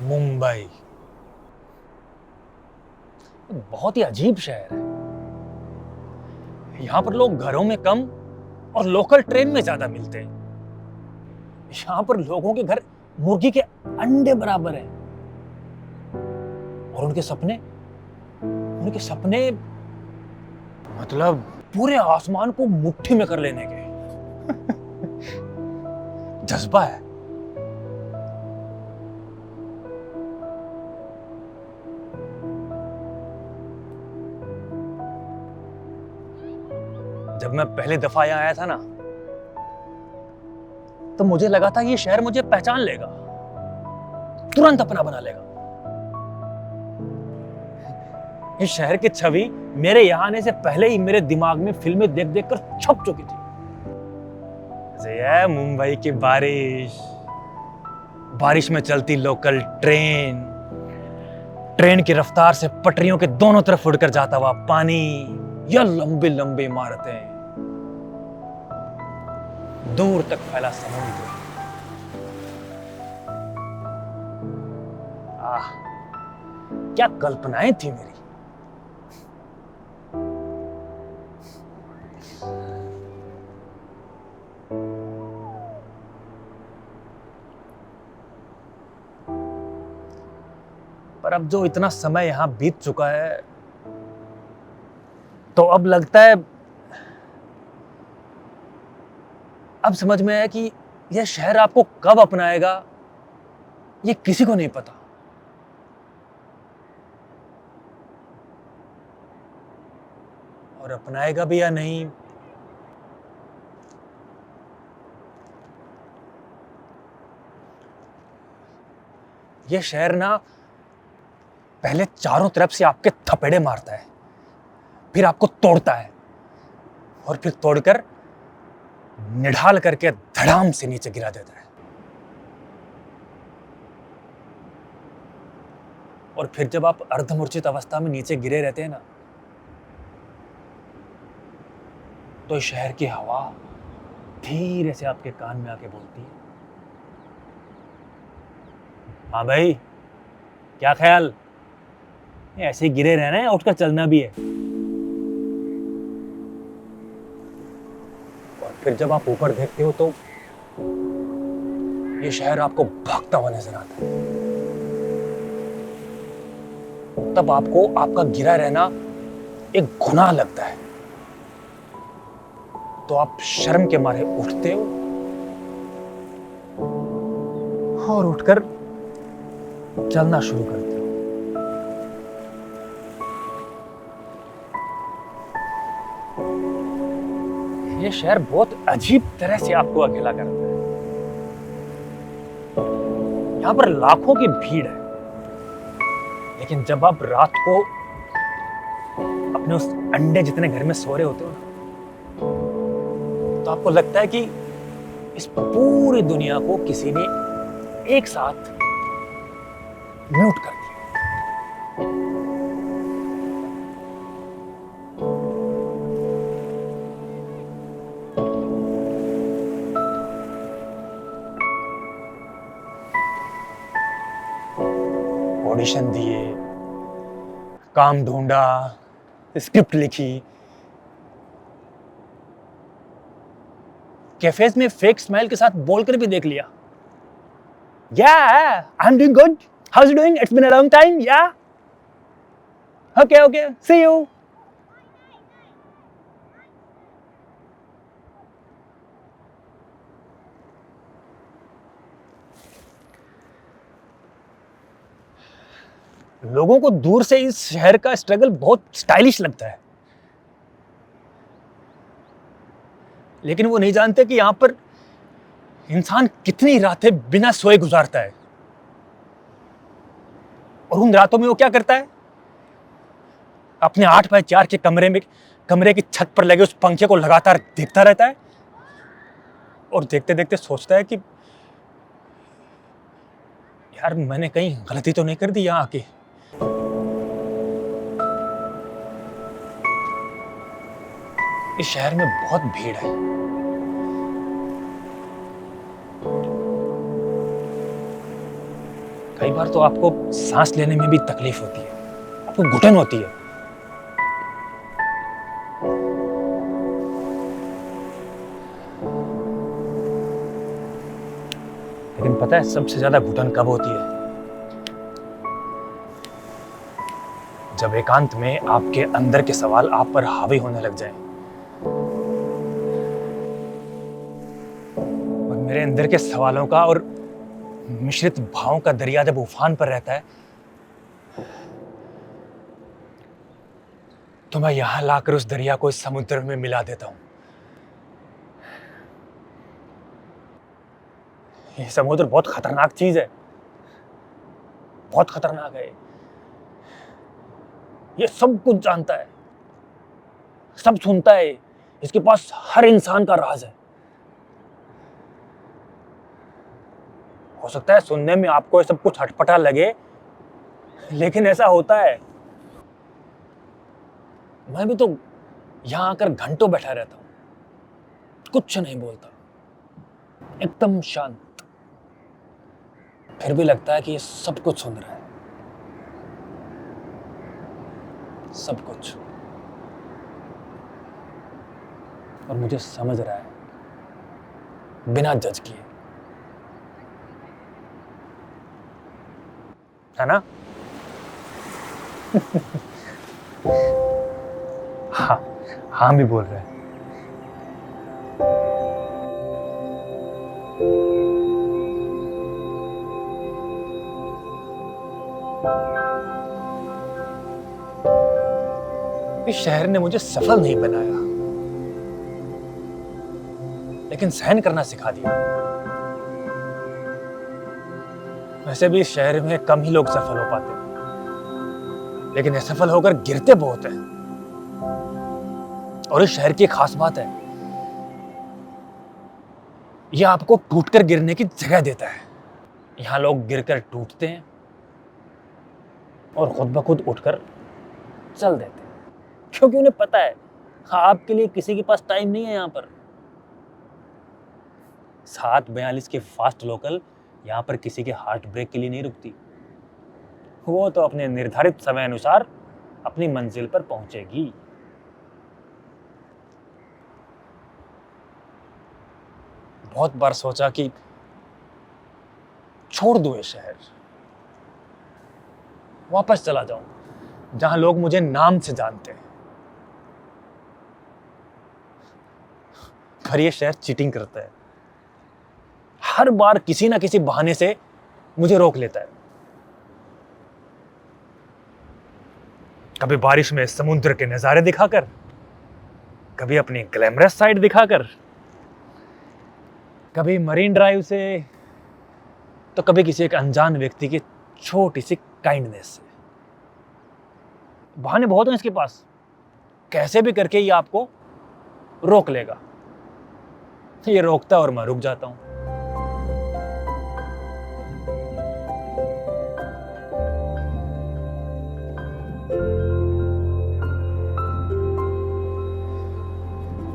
मुंबई बहुत ही अजीब शहर है। यहां पर लोग घरों में कम और लोकल ट्रेन में ज्यादा मिलते हैं। यहां पर लोगों के घर मुर्गी के अंडे बराबर हैं और उनके सपने मतलब पूरे आसमान को मुट्ठी में कर लेने के जज्बा है। जब मैं पहली दफा यहां आया था ना, तो मुझे लगा था ये शहर मुझे पहचान लेगा, तुरंत अपना बना लेगा। इस शहर की छवि मेरे यहां आने से पहले ही मेरे दिमाग में फिल्में देख देख कर छप चुकी थी। जैसे ये मुंबई की बारिश में चलती लोकल ट्रेन, ट्रेन की रफ्तार से पटरियों के दोनों तरफ उड़कर जाता हुआ पानी, या लंबी लंबी इमारतें, दूर तक फैला समुद्र। आह, क्या कल्पनाएं थी मेरी। पर अब जो इतना समय यहां बीत चुका है, तो अब लगता है, अब समझ में आया कि यह शहर आपको कब अपनाएगा ये किसी को नहीं पता। और अपनाएगा भी या नहीं, यह शहर ना पहले चारों तरफ से आपके थपेड़े मारता है, फिर आपको तोड़ता है और फिर तोड़कर निढाल करके धड़ाम से नीचे गिरा देता है। और फिर जब आप अर्धमूर्छित अवस्था में नीचे गिरे रहते हैं ना, तो शहर की हवा धीरे से आपके कान में आके बोलती है, हाँ भाई, क्या ख्याल, ऐसे ही गिरे रहना है, उठकर चलना भी है। और फिर जब आप ऊपर देखते हो तो ये शहर आपको भागता हुआ नजर आता है। तब आपको आपका गिरा रहना एक गुनाह लगता है, तो आप शर्म के मारे उठते हो और उठकर चलना शुरू करते हो। ये शहर बहुत अजीब तरह से आपको अकेला करता है। यहां पर लाखों की भीड़ है, लेकिन जब आप रात को अपने उस अंडे जितने घर में सो रहे होते हो ना, तो आपको लगता है कि इस पूरी दुनिया को किसी ने एक साथ म्यूट कर दिया। ऑडिशन दिए, काम ढूंढा, स्क्रिप्ट लिखी, कैफेज में फेक स्माइल के साथ बोलकर भी देख लिया, Yeah, I'm doing good. How's you doing? It's been a long time. Yeah. Okay. See you. लोगों को दूर से इस शहर का स्ट्रगल बहुत स्टाइलिश लगता है, लेकिन वो नहीं जानते कि यहां पर इंसान कितनी रातें बिना सोए गुजारता है। और उन रातों में वो क्या करता है, अपने 8x4 के कमरे की छत पर लगे उस पंखे को लगातार देखता रहता है और देखते देखते सोचता है कि यार, मैंने कहीं गलती तो नहीं कर दी यहां आके। इस शहर में बहुत भीड़ है, कई बार तो आपको सांस लेने में भी तकलीफ होती है, आपको घुटन होती है। लेकिन पता है सबसे ज्यादा घुटन कब होती है? जब एकांत में आपके अंदर के सवाल आप पर हावी होने लग जाएं। और मेरे अंदर के सवालों का और मिश्रित भावों का दरिया जब उफान पर रहता है, तो मैं यहां लाकर उस दरिया को इस समुद्र में मिला देता हूं। ये समुद्र बहुत खतरनाक चीज है, बहुत खतरनाक है। ये सब कुछ जानता है, सब सुनता है, इसके पास हर इंसान का राज है। हो सकता है सुनने में आपको ये सब कुछ अटपटा लगे, लेकिन ऐसा होता है। मैं भी तो यहां आकर घंटों बैठा रहता हूं, कुछ नहीं बोलता, एकदम शांत, फिर भी लगता है कि ये सब कुछ सुन रहा है, सब कुछ, और मुझे समझ रहा है बिना जज किए, है ना? हाँ, हाँ भी बोल रहे हैं। इस शहर ने मुझे सफल नहीं बनाया, लेकिन सहन करना सिखा दिया। वैसे भी इस शहर में कम ही लोग सफल हो पाते, लेकिन असफल होकर गिरते बहुत हैं। और इस शहर की एक खास बात है, यह आपको टूटकर गिरने की जगह देता है। यहां लोग गिरकर टूटते हैं और खुद ब खुद उठकर चल देते हैं, क्योंकि उन्हें पता है आपके लिए किसी के पास टाइम नहीं है। यहां पर 7:42 की फास्ट लोकल यहां पर किसी के हार्ट ब्रेक के लिए नहीं रुकती। वो तो अपने निर्धारित समय अनुसार अपनी मंजिल पर पहुंचेगी। बहुत बार सोचा कि छोड़ दूं ये शहर, वापस चला जाऊं जहां लोग मुझे नाम से जानते हैं। पर ये शहर चीटिंग करता है, हर बार किसी ना किसी बहाने से मुझे रोक लेता है। कभी बारिश में समुद्र के नजारे दिखाकर, कभी अपनी ग्लैमरस साइड दिखाकर, कभी मरीन ड्राइव से, तो कभी किसी एक अनजान व्यक्ति की छोटी सी काइंडनेस से। बहाने बहुत हैं इसके पास, कैसे भी करके ये आपको रोक लेगा। ये रोकता है और मैं रुक जाता हूं।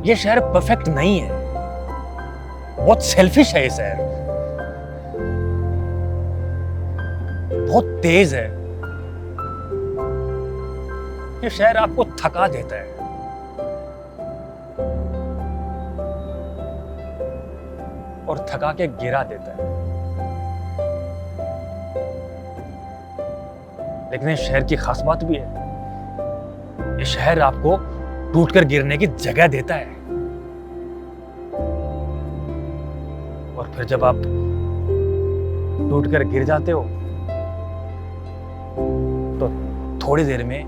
ये शहर परफेक्ट नहीं है, बहुत सेल्फिश है ये शहर, बहुत तेज है। ये शहर आपको थका देता है, और थका के गिरा देता है। लेकिन इस शहर की खास बात भी है, ये शहर आपको टूटकर गिरने की जगह देता है। और फिर जब आप टूटकर गिर जाते हो, तो थोड़ी देर में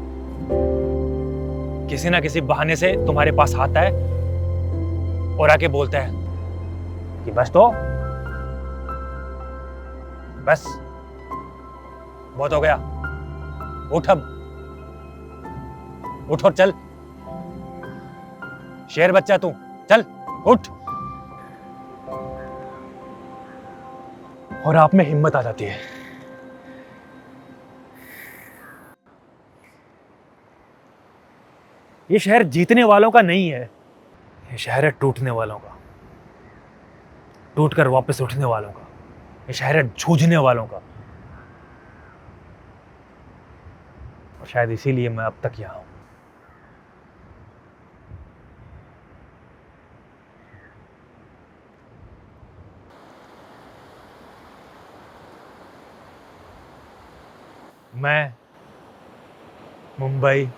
किसी ना किसी बहाने से तुम्हारे पास आता है और आके बोलता है कि बस तो, बस बहुत हो गया, उठ अब, उठ और चल, शेर बच्चा तू, चल उठ। और आप में हिम्मत आ जाती है। ये शहर जीतने वालों का नहीं है, ये शहर है टूटने वालों का, टूटकर वापस उठने वालों का। ये शहर है जूझने वालों का, और शायद इसीलिए मैं अब तक यहाँ हूँ। मैं, मुंबई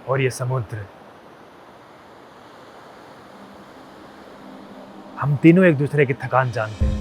और ये समुद्र, हम तीनों एक दूसरे की थकान जानते हैं।